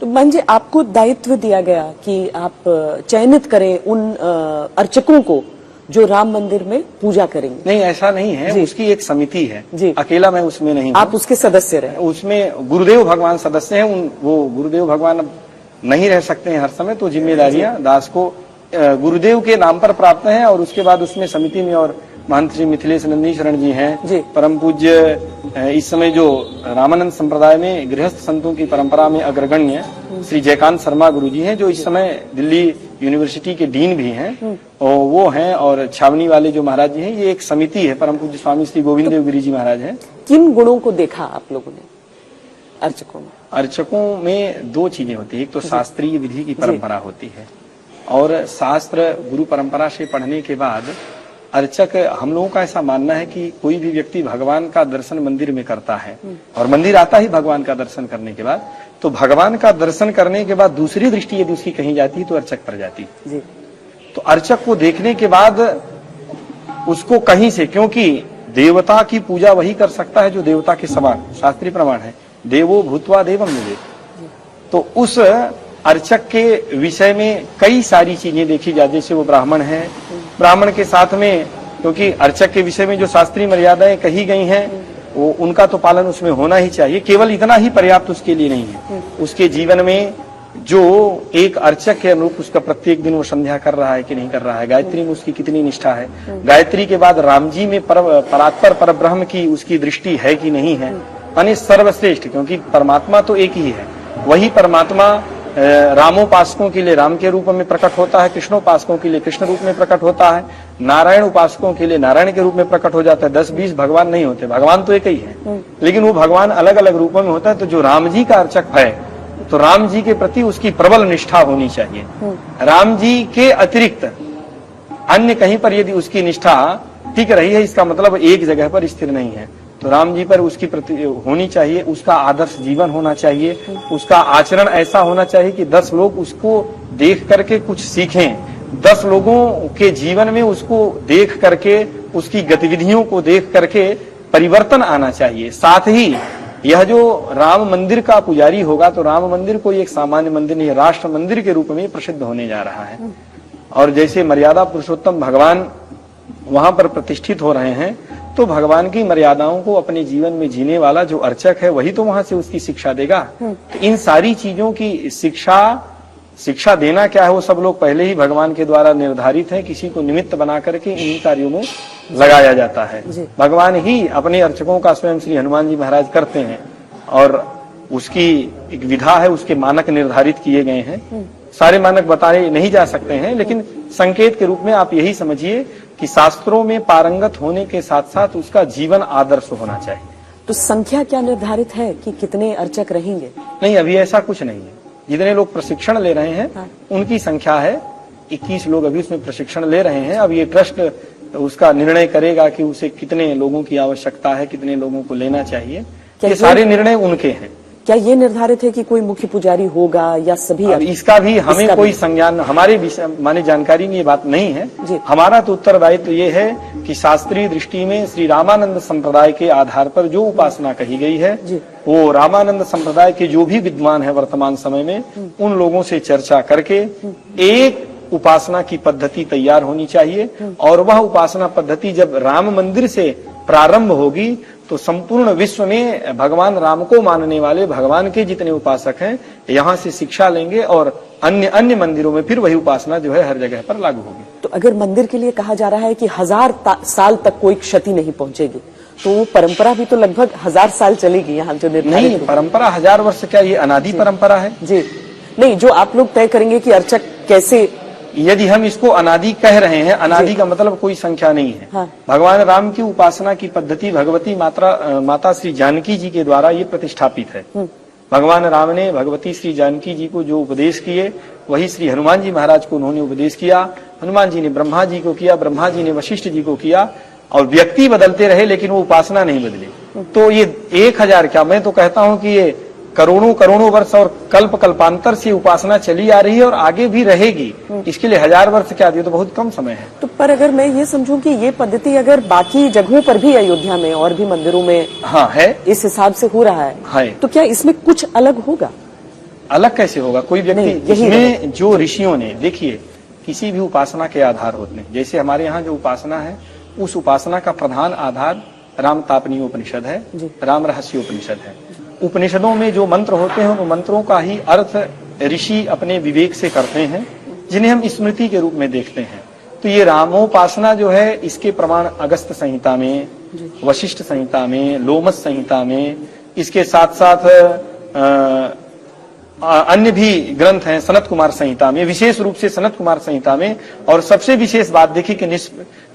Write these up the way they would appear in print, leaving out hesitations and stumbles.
तो मान जी आपको दायित्व दिया गया कि आप चयनित करें उन अर्चकों को जो राम मंदिर में पूजा करेंगे। नहीं, ऐसा नहीं है, उसकी एक समिति है जी। अकेला मैं उसमें नहीं हूँ। आप उसके सदस्य रहे? उसमें गुरुदेव भगवान सदस्य हैं। वो गुरुदेव भगवान अब नहीं रह सकते हैं हर समय, तो जिम्मेदारियां दास को गुरुदेव के नाम पर प्राप्त हैं। और उसके बाद उसमें समिति में और महंत श्री मिथिलेश नंदी शरण जी हैं, परम पूज्य इस समय जो रामानंद संप्रदाय में गृहस्थ संतों की परंपरा में अग्रगण्य श्री जयकांत शर्मा गुरु जी हैं, जो इस समय दिल्ली यूनिवर्सिटी के डीन भी हैं, और वो हैं, और छावनी वाले जो महाराज जी हैं, ये एक समिति है। परम पूज्य स्वामी श्री गोविंद देव गिरी जी महाराज हैं। किन गुणों को देखा आप लोगों ने अर्चकों में? अर्चकों में दो चीजें होती है, एक तो शास्त्रीय विधि की परंपरा होती है, और शास्त्र गुरु परंपरा से पढ़ने के बाद अर्चक, हम लोगों का ऐसा मानना है कि कोई भी व्यक्ति भगवान का दर्शन मंदिर में करता है, और मंदिर आता ही भगवान का दर्शन करने के बाद, तो भगवान का दर्शन करने के बाद दूसरी दृष्टि यदि उसकी कहीं जाती है तो अर्चक पर जाती है। तो अर्चक को देखने के बाद उसको कहीं से, क्योंकि देवता की पूजा वही कर सकता है जो देवता के समान, शास्त्रीय प्रमाण है, देवो भूत्वा देवम मिले। तो उस अर्चक के विषय में कई सारी चीजें देखी जाती, जैसे वो ब्राह्मण है, ब्राह्मण के साथ में, क्योंकि अर्चक के विषय में जो शास्त्रीय मर्यादाएं कही गई हैं वो उनका तो पालन उसमें होना ही चाहिए। केवल इतना ही पर्याप्त उसके लिए नहीं है, उसके जीवन में जो एक अर्चक के अनुरूप उसका प्रत्येक दिन वो संध्या कर रहा है कि नहीं कर रहा है, गायत्री में उसकी कितनी निष्ठा है, गायत्री के बाद राम जी में परात्पर परब्रह्म की उसकी दृष्टि है कि नहीं है, यानी सर्वश्रेष्ठ, क्योंकि परमात्मा तो एक ही है, वही परमात्मा रामोपासकों के लिए राम के रूप में प्रकट होता है, कृष्णोपासकों के लिए कृष्ण रूप में प्रकट होता है, नारायण उपासकों के लिए नारायण के रूप में प्रकट हो जाता है। 10-20 भगवान नहीं होते, भगवान तो एक ही है, लेकिन वो भगवान अलग अलग रूपों में होता है। तो जो राम जी का अर्चक है, तो राम जी के प्रति उसकी प्रबल निष्ठा होनी चाहिए। राम जी के अतिरिक्त अन्य कहीं पर यदि उसकी निष्ठा टिक रही है, इसका मतलब एक जगह पर स्थिर नहीं है, तो राम जी पर उसकी प्रति होनी चाहिए, उसका आदर्श जीवन होना चाहिए, उसका आचरण ऐसा होना चाहिए कि 10 लोग उसको देख करके कुछ सीखें, 10 लोगों के जीवन में उसको देख करके, उसकी गतिविधियों को देख करके परिवर्तन आना चाहिए। साथ ही यह जो राम मंदिर का पुजारी होगा, तो राम मंदिर कोई एक सामान्य मंदिर नहीं है, राष्ट्र मंदिर के रूप में प्रसिद्ध होने जा रहा है। और जैसे मर्यादा पुरुषोत्तम भगवान वहां पर प्रतिष्ठित हो रहे हैं, तो भगवान की मर्यादाओं को अपने जीवन में जीने वाला जो अर्चक है, वही तो वहां से उसकी शिक्षा देगा। तो इन सारी चीजों की शिक्षा देना क्या है, वो सब लोग पहले ही भगवान के द्वारा निर्धारित है, किसी को निमित्त बना करके इन कार्यों में लगाया जाता है। भगवान ही अपने अर्चकों का स्वयं श्री हनुमान जी महाराज करते हैं, और उसकी एक विधा है, उसके मानक निर्धारित किए गए हैं। सारे मानक बताए नहीं जा सकते हैं, लेकिन संकेत के रूप में आप यही समझिए कि शास्त्रों में पारंगत होने के साथ साथ उसका जीवन आदर्श होना चाहिए। तो संख्या क्या निर्धारित है कि कितने अर्चक रहेंगे? नहीं, अभी ऐसा कुछ नहीं है। जितने लोग प्रशिक्षण ले रहे हैं उनकी संख्या है 21 लोग अभी उसमें प्रशिक्षण ले रहे हैं। अब ये ट्रस्ट उसका निर्णय करेगा कि उसे कितने लोगों की आवश्यकता है, कितने लोगों को लेना चाहिए, ये सारे निर्णय उनके हैं। क्या ये निर्धारित है कि कोई मुख्य पुजारी होगा या सभी? इसका भी हमें कोई संज्ञान, हमारे माने जानकारी में ये बात नहीं है। हमारा तो उत्तरदायित्व ये है कि शास्त्रीय दृष्टि में श्री रामानंद संप्रदाय के आधार पर जो उपासना कही गई है, वो रामानंद संप्रदाय के जो भी विद्वान है वर्तमान समय में, उन लोगों से चर्चा करके एक उपासना की पद्धति तैयार होनी चाहिए। और वह उपासना पद्धति जब राम मंदिर से प्रारंभ होगी, तो संपूर्ण विश्व में भगवान राम को मानने वाले भगवान के जितने उपासक हैं, यहाँ से शिक्षा लेंगे, और अन्य मंदिरों में फिर वही उपासना जो है हर जगह पर लागू होगी। तो अगर मंदिर के लिए कहा जा रहा है कि 1000 साल तक कोई क्षति नहीं पहुंचेगी, तो परंपरा भी तो लगभग 1000 साल चलेगी यहाँ जो नहीं, परंपरा 1000 वर्ष क्या, ये अनादि परंपरा है जी। नहीं, जो आप लोग तय करेंगे कि अर्चक कैसे, यदि हम इसको अनादि कह रहे हैं, अनादि का मतलब कोई संख्या नहीं है। भगवान राम की उपासना की पद्धति भगवती माता श्री जानकी जी के द्वारा ये प्रतिष्ठापित है। भगवान राम ने भगवती श्री जानकी जी को जो उपदेश किए, वही श्री हनुमान जी महाराज को उन्होंने उपदेश किया। हनुमान जी ने ब्रह्मा जी को किया, ब्रह्मा जी ने वशिष्ठ जी को किया, और व्यक्ति बदलते रहे लेकिन वो उपासना नहीं बदली। तो ये 1000 क्या, मैं तो कहता हूँ कि ये करोड़ों वर्ष और कल्पांतर से उपासना चली आ रही है और आगे भी रहेगी। इसके लिए 1000 वर्ष क्या, ये तो बहुत कम समय है। तो पर अगर मैं ये समझूं कि ये पद्धति अगर बाकी जगहों पर भी, अयोध्या में और भी मंदिरों में है, इस हिसाब से हो रहा है, तो क्या इसमें कुछ अलग होगा? अलग कैसे होगा कोई व्यक्ति? नहीं, यही इसमें जो ऋषियों ने, देखिए किसी भी उपासना के आधार होते हैं। जैसे हमारे यहाँ जो उपासना है, उस उपासना का प्रधान आधार राम तापनीय उपनिषद है, राम रहस्य उपनिषद है। उपनिषदों में जो मंत्र होते हैं उन मंत्रों का ही अर्थ ऋषि अपने विवेक से करते हैं, जिन्हें हम स्मृति के रूप में देखते हैं। तो ये रामोपासना जो है, इसके प्रमाण अगस्त्य संहिता में, वशिष्ठ संहिता में, लोमस संहिता में, इसके साथ साथ अन्य भी ग्रंथ हैं, सनत कुमार संहिता में, विशेष रूप से सनत कुमार संहिता में। और सबसे विशेष बात देखिए कि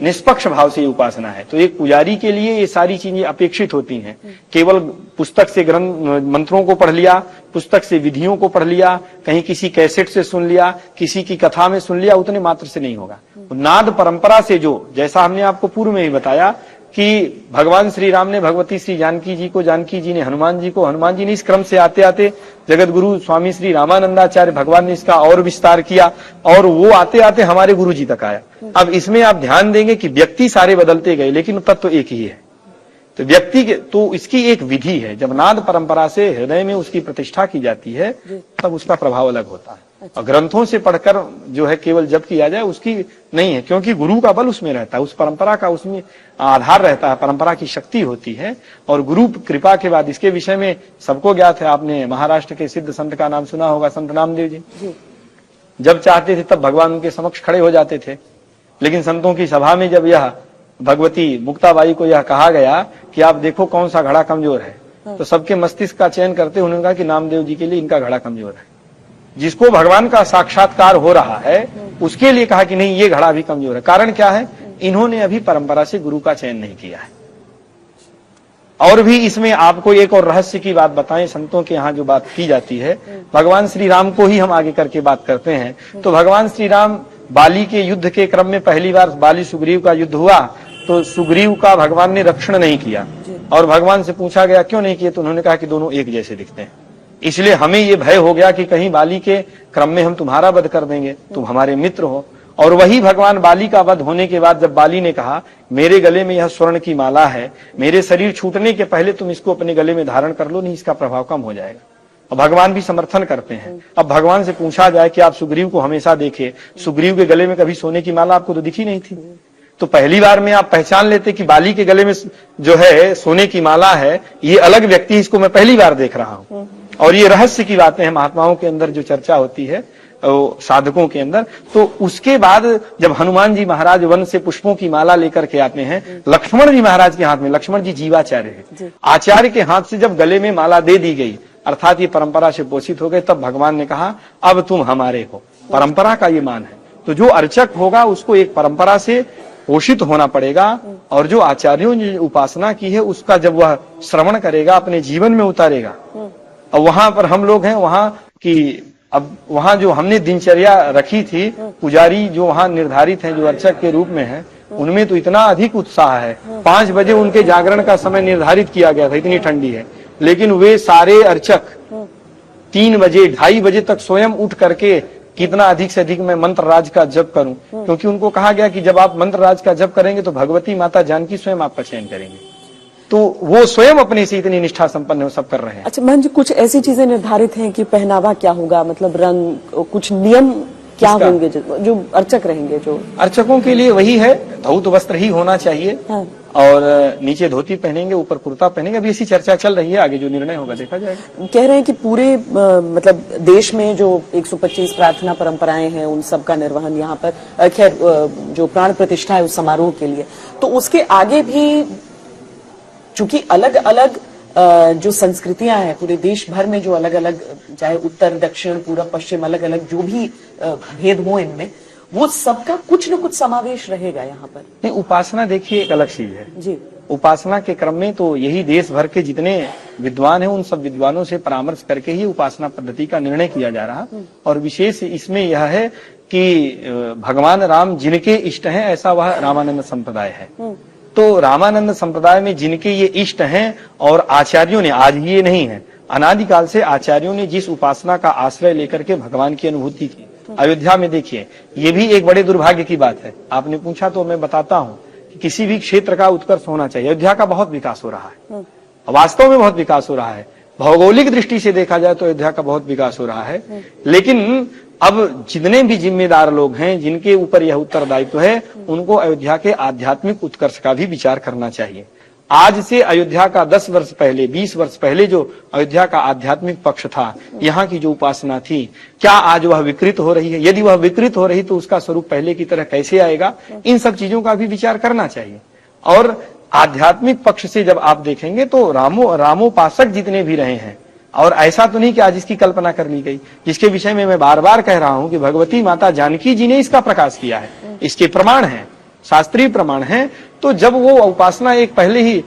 निष्पक्ष भाव से ये उपासना है। तो एक पुजारी के लिए ये सारी चीजें अपेक्षित होती हैं। केवल पुस्तक से ग्रंथ मंत्रों को पढ़ लिया, पुस्तक से विधियों को पढ़ लिया, कहीं किसी कैसेट से सुन लिया, किसी की कथा में सुन लिया, उतने मात्र से नहीं होगा। नाद परंपरा से जो, जैसा हमने आपको पूर्व में ही बताया कि भगवान श्री राम ने भगवती श्री जानकी जी को, जानकी जी ने हनुमान जी को, हनुमान जी ने इस क्रम से आते आते जगत गुरु स्वामी श्री रामानंदाचार्य भगवान ने इसका और विस्तार किया, और वो आते आते हमारे गुरु जी तक आया। अब इसमें आप ध्यान देंगे कि व्यक्ति सारे बदलते गए, लेकिन तत्व एक ही है। तो व्यक्ति के, तो इसकी एक विधि है। जब नाद परंपरा से हृदय में उसकी प्रतिष्ठा की जाती है, तब उसका प्रभाव अलग होता है। और ग्रंथों से पढ़कर जो है केवल जप किया जाए, उसकी नहीं है, क्योंकि गुरु का बल उसमें रहता है, उस परंपरा का उसमें आधार रहता है, परंपरा की शक्ति होती है। और गुरु कृपा के बाद, इसके विषय में सबको ज्ञात है, आपने महाराष्ट्र के सिद्ध संत का नाम सुना होगा, संत नामदेव जी। जब चाहते थे तब भगवान उनके समक्ष खड़े हो जाते थे। लेकिन संतों की सभा में जब यह भगवती मुक्ताबाई को यह कहा गया कि आप देखो कौन सा घड़ा कमजोर है, तो सबके मस्तिष्क का चयन करते उन्होंने कहा कि नामदेव जी के लिए इनका घड़ा कमजोर है। जिसको भगवान का साक्षात्कार हो रहा है उसके लिए कहा कि नहीं, ये घड़ा भी कमजोर है। कारण क्या है? इन्होंने अभी परंपरा से गुरु का चयन नहीं किया है। और भी इसमें आपको एक और रहस्य की बात बताएं, संतों के यहाँ जो बात की जाती है, भगवान श्री राम को ही हम आगे करके बात करते हैं। तो भगवान श्री राम बाली के युद्ध के क्रम में पहली बार बाली सुग्रीव का युद्ध हुआ, तो सुग्रीव का भगवान ने रक्षण नहीं किया। और भगवान से पूछा गया क्यों नहीं किया, तो उन्होंने कहा कि दोनों एक जैसे दिखते हैं, इसलिए हमें ये भय हो गया कि कहीं बाली के क्रम में हम तुम्हारा वध कर देंगे, तुम हमारे मित्र हो। और वही भगवान बाली का वध होने के बाद जब बाली ने कहा मेरे गले में यह स्वर्ण की माला है, मेरे शरीर छूटने के पहले तुम इसको अपने गले में धारण कर लो, नहीं इसका प्रभाव कम हो जाएगा। और भगवान भी समर्थन करते हैं। अब भगवान से पूछा जाए कि आप सुग्रीव को हमेशा देखे, सुग्रीव के गले में कभी सोने की माला आपको तो दिखी नहीं थी, तो पहली बार में आप पहचान लेते कि बाली के गले में जो है सोने की माला है, ये अलग व्यक्ति, इसको मैं पहली बार देख रहा हूं। और ये रहस्य की बातें हैं, महात्माओं के अंदर जो चर्चा होती है, साधकों के अंदर। तो उसके बाद जब हनुमान जी महाराज वन से पुष्पों की माला लेकर के आते हैं, लक्ष्मण जी महाराज के हाथ में, लक्ष्मण जी जीवाचार्य है, आचार्य के हाथ से जब गले में माला दे दी गई, अर्थात ये परंपरा से पोषित हो गए, तब भगवान ने कहा अब तुम हमारे हो। परंपरा का ये मान है। तो जो अर्चक होगा उसको एक परंपरा से पोषित होना पड़ेगा, और जो आचार्यों ने उपासना की है उसका जब वह श्रवण करेगा, अपने जीवन में उतारेगा। और वहां पर हम लोग हैं वहां की, अब वहां जो हमने दिनचर्या रखी थी, पुजारी जो वहां निर्धारित हैं, जो अर्चक के रूप में हैं, उनमें तो इतना अधिक उत्साह है। 5 बजे उनके जागरण का समय निर्धारित किया गया था, इतनी ठंडी है, लेकिन वे सारे अर्चक 3 बजे 2:30 बजे तक स्वयं उठ करके कितना अधिक से अधिक मैं मंत्र राज का जप करूं, क्योंकि उनको कहा गया कि जब आप मंत्र राज का जप करेंगे तो भगवती माता जानकी स्वयं आपका चयन करेंगे। तो वो स्वयं अपने से इतनी निष्ठा संपन्न है, वो सब कर रहे हैं। अच्छा महंत जी, कुछ ऐसी चीजें निर्धारित हैं कि पहनावा क्या होगा, मतलब रंग, कुछ नियम क्या होंगे जो अर्चक रहेंगे? जो अर्चकों के लिए वही है, धौत वस्त्र ही होना चाहिए। हाँ। और नीचे धोती पहनेंगे, ऊपर कुर्ता पहनेंगे। अभी ऐसी चर्चा चल रही है, आगे जो निर्णय होगा देखा जाएगा। कह रहे हैं कि पूरे मतलब देश में जो 125 प्रार्थना परंपराएं हैं उन सब का निर्वहन यहाँ पर, खैर जो प्राण प्रतिष्ठा है उस समारोह के लिए, तो उसके आगे भी चूंकि अलग अलग जो संस्कृतियां हैं पूरे देश भर में, जो अलग अलग, चाहे उत्तर दक्षिण पूर्व पश्चिम, अलग अलग जो भी भेद हो इनमें, वो सबका कुछ न कुछ समावेश रहेगा यहाँ पर। नहीं, उपासना देखिए एक अलग चीज है जी। उपासना के क्रम में तो यही देश भर के जितने विद्वान हैं उन सब विद्वानों से परामर्श करके ही उपासना पद्धति का निर्णय किया जा रहा। और विशेष इसमें यह है कि भगवान राम जिनके इष्ट हैं, ऐसा वह रामानंद संप्रदाय है। तो रामानंद संप्रदाय में जिनके ये इष्ट हैं, और आचार्यों ने, आज ये नहीं है, अनादिकाल से आचार्यों ने जिस उपासना का आश्रय लेकर के भगवान की अनुभूति की, अयोध्या में देखिए, ये भी एक बड़े दुर्भाग्य की बात है। आपने पूछा तो मैं बताता हूँ कि किसी भी क्षेत्र का उत्कर्ष होना चाहिए। अयोध्या का बहुत विकास हो रहा है, वास्तव में बहुत विकास हो रहा है, भौगोलिक दृष्टि से देखा जाए तो अयोध्या का बहुत विकास हो रहा है, लेकिन अब जितने भी जिम्मेदार लोग हैं जिनके ऊपर यह उत्तरदायित्व है, उनको अयोध्या के आध्यात्मिक उत्कर्ष का भी विचार करना चाहिए। आज से अयोध्या का 10 वर्ष पहले, 20 वर्ष पहले जो अयोध्या का आध्यात्मिक पक्ष था, यहाँ की जो उपासना थी, क्या आज वह विकृत हो रही है? यदि वह विकृत हो रही तो उसका स्वरूप पहले की तरह कैसे आएगा? इन सब चीजों का भी विचार करना चाहिए। और आध्यात्मिक पक्ष से जब आप देखेंगे तो रामोपासक जितने भी रहे हैं, और ऐसा तो नहीं कि आज इसकी कल्पना कर ली गई, जिसके विषय में मैं बार बार कह रहा हूं कि भगवती माता जानकी जी ने इसका प्रकाश किया है, इसके प्रमाण हैं, शास्त्रीय प्रमाण हैं। तो जब वो उपासना एक पहले ही,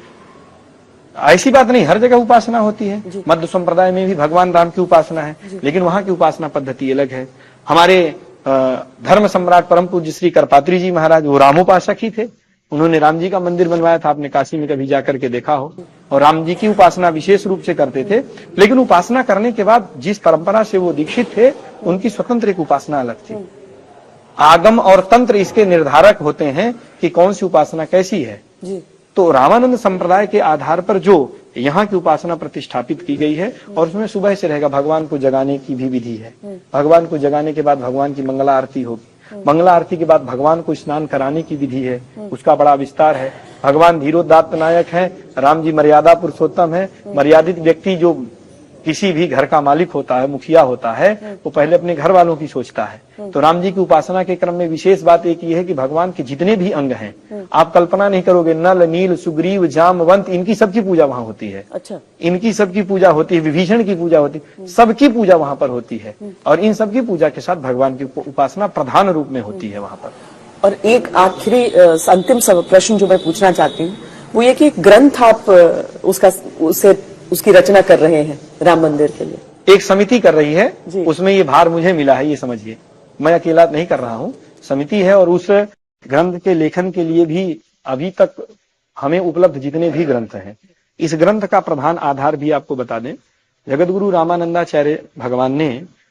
ऐसी बात नहीं हर जगह उपासना होती है, मध्य संप्रदाय में भी भगवान राम की उपासना है, लेकिन वहां की उपासना पद्धति अलग है। हमारे धर्म सम्राट परम पूज्य श्री करपात्री जी महाराज वो रामोपासक ही थे, उन्होंने राम जी का मंदिर बनवाया था, आपने काशी में कभी जाकर के देखा हो, और राम जी की उपासना विशेष रूप से करते थे। लेकिन उपासना करने के बाद जिस परंपरा से वो दीक्षित थे, उनकी स्वतंत्र एक उपासना अलग थी। आगम और तंत्र इसके निर्धारक होते हैं कि कौन सी उपासना कैसी है जी। तो रामानंद संप्रदाय के आधार पर जो यहाँ की उपासना प्रतिष्ठापित की गई है, और उसमें सुबह से रहेगा भगवान को जगाने की भी विधि है। भगवान को जगाने के बाद भगवान की मंगला आरती होगी, मंगला आरती के बाद भगवान को स्नान कराने की विधि है, उसका बड़ा विस्तार है। भगवान धीरोदात्त नायक है, राम जी मर्यादा पुरुषोत्तम है। मर्यादित व्यक्ति जो किसी भी घर का मालिक होता है, मुखिया होता है, वो पहले अपने घर वालों की सोचता है। तो राम जी की उपासना के क्रम में विशेष बात एक ये है कि भगवान के जितने भी अंग हैं, आप कल्पना नहीं करोगे, नल, नील, सुग्रीव, जामवंत, इनकी सबकी पूजा वहां होती है। अच्छा, इनकी सबकी पूजा होती है, विभीषण की पूजा होती है, सबकी पूजा वहां पर होती है। और इन सबकी पूजा के साथ भगवान की उपासना प्रधान रूप में होती है वहां पर। और एक आखिरी अंतिम प्रश्न जो मैं पूछना चाहती हूँ वो ये कि ग्रंथ आप उसकी रचना कर रहे हैं राम मंदिर के लिए, एक समिति कर रही है, उसमें ये भार मुझे मिला है, ये समझिए, मैं अकेला नहीं कर रहा हूँ, समिति है। और उस ग्रंथ के लेखन के लिए भी अभी तक हमें उपलब्ध जितने भी ग्रंथ हैं, इस ग्रंथ का प्रधान आधार भी आपको बता दें, जगतगुरु रामानंदाचार्य भगवान ने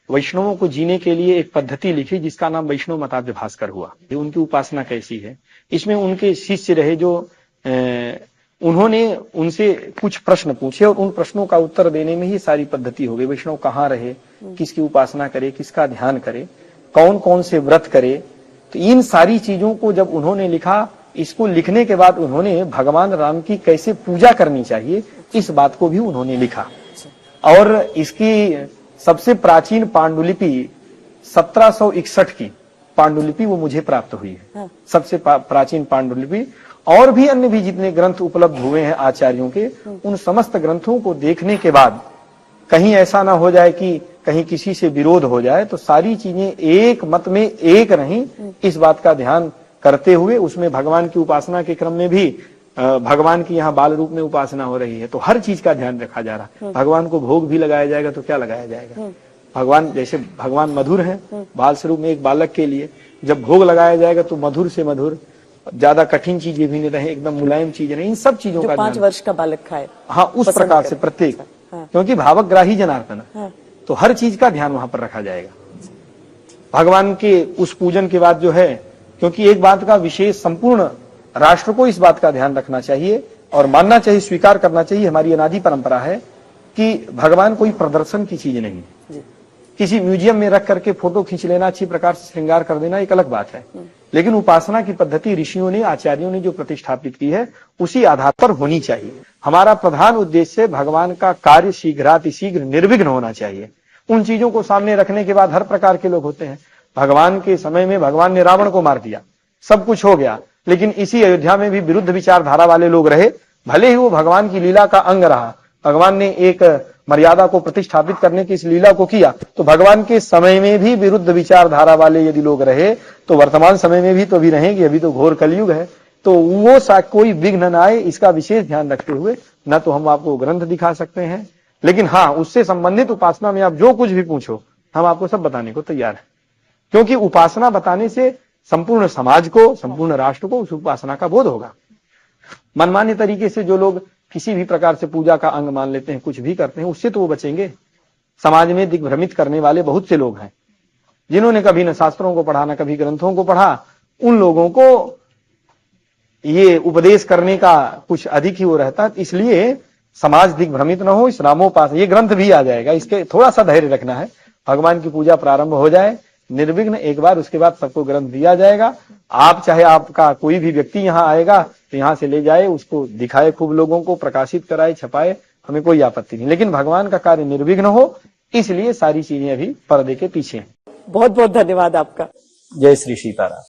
वैष्णवों को जीने के लिए एक पद्धति लिखी जिसका नाम वैष्णव मताब्ज भास्कर हुआ। उनकी उपासना कैसी है, इसमें उनके शिष्य रहे जो उन्होंने उनसे कुछ प्रश्न पूछे और उन प्रश्नों का उत्तर देने में ही सारी पद्धति हो गई। वैष्णव कहाँ रहे, किसकी उपासना करे, किसका ध्यान करे, कौन कौन से व्रत करे, तो इन सारी चीजों को जब उन्होंने लिखा, इसको लिखने के बाद उन्होंने भगवान राम की कैसे पूजा करनी चाहिए इस बात को भी उन्होंने लिखा। और इसकी सबसे प्राचीन पांडुलिपि 1761 की पांडुलिपि वो मुझे प्राप्त हुई है, सबसे प्राचीन पांडुलिपि। और भी अन्य भी जितने ग्रंथ उपलब्ध हुए हैं आचार्यों के, उन समस्त ग्रंथों को देखने के बाद कहीं ऐसा ना हो जाए कि कहीं किसी से विरोध हो जाए, तो सारी चीजें एक मत में एक रहीं, इस बात का ध्यान करते हुए उसमें भगवान की उपासना के क्रम में भी भगवान की यहाँ बाल रूप में उपासना हो रही है, तो हर चीज का ध्यान रखा जा रहा है। भगवान को भोग भी लगाया जाएगा तो क्या लगाया जाएगा, भगवान जैसे भगवान मधुर है, बाल स्वरूप में एक बालक के लिए जब भोग लगाया जाएगा तो मधुर से मधुर, ज्यादा कठिन चीजें भी नहीं रहे, एकदम मुलायम चीजें नहीं, इन सब चीजों का 5 वर्ष का बालक खाए, हाँ उस प्रकार से प्रत्येक, क्योंकि भावग्राही जनार्दन, तो हर चीज का ध्यान वहां पर रखा जाएगा। भगवान के उस पूजन के बाद जो है, क्योंकि एक बात का विशेष संपूर्ण राष्ट्र को इस बात का ध्यान रखना चाहिए और मानना चाहिए, स्वीकार करना चाहिए, हमारी अनादि परंपरा है कि भगवान कोई प्रदर्शन की चीज नहीं। किसी म्यूजियम में रख करके फोटो खींच लेना, अच्छी प्रकार से श्रृंगार कर देना एक अलग बात है, लेकिन उपासना की पद्धति ऋषियों ने, आचार्यों ने जो प्रतिष्ठापित की है उसी आधार पर होनी चाहिए। हमारा प्रधान उद्देश्य भगवान का कार्य शीघ्रातिशीघ्र निर्विघ्न होना चाहिए। उन चीजों को सामने रखने के बाद हर प्रकार के लोग होते हैं। भगवान के समय में भगवान ने रावण को मार दिया, सब कुछ हो गया, लेकिन इसी अयोध्या में भी विरुद्ध विचारधारा वाले लोग रहे, भले ही वो भगवान की लीला का अंग रहा। भगवान ने एक मर्यादा को प्रतिष्ठापित करने की इस लीला को किया, तो भगवान के समय में भी विरुद्ध विचारधारा वाले यदि लोग रहे तो वर्तमान समय में भी तो भी रहेंगे। अभी तो घोर कलयुग है, तो वो कोई विघ्न न आए, इसका विशेष ध्यान रखते हुए न तो हम आपको ग्रंथ दिखा सकते हैं, लेकिन हाँ उससे संबंधित उपासना में आप जो कुछ भी पूछो हम आपको सब बताने को तैयार है, क्योंकि उपासना बताने से संपूर्ण समाज को, संपूर्ण राष्ट्र को उस उपासना का बोध होगा। मनमान्य तरीके से जो लोग किसी भी प्रकार से पूजा का अंग मान लेते हैं, कुछ भी करते हैं, उससे तो वो बचेंगे। समाज में दिग्भ्रमित करने वाले बहुत से लोग हैं, जिन्होंने कभी न शास्त्रों को पढ़ा न कभी ग्रंथों को पढ़ा, उन लोगों को ये उपदेश करने का कुछ अधिक ही वो रहता। इसलिए समाज दिग्भ्रमित न हो, इस रामोपास ये ग्रंथ भी आ जाएगा, इसके थोड़ा सा धैर्य रखना है। भगवान की पूजा प्रारंभ हो जाए निर्विघ्न एक बार, उसके बाद सबको ग्रंथ दिया जाएगा। आप चाहे आपका कोई भी व्यक्ति यहाँ आएगा तो यहाँ से ले जाए, उसको दिखाए, खूब लोगों को प्रकाशित कराए, छपाए, हमें कोई आपत्ति नहीं, लेकिन भगवान का कार्य निर्विघ्न हो, इसलिए सारी चीजें अभी पर्दे के पीछे हैं। बहुत बहुत धन्यवाद आपका। जय श्री सीताराम।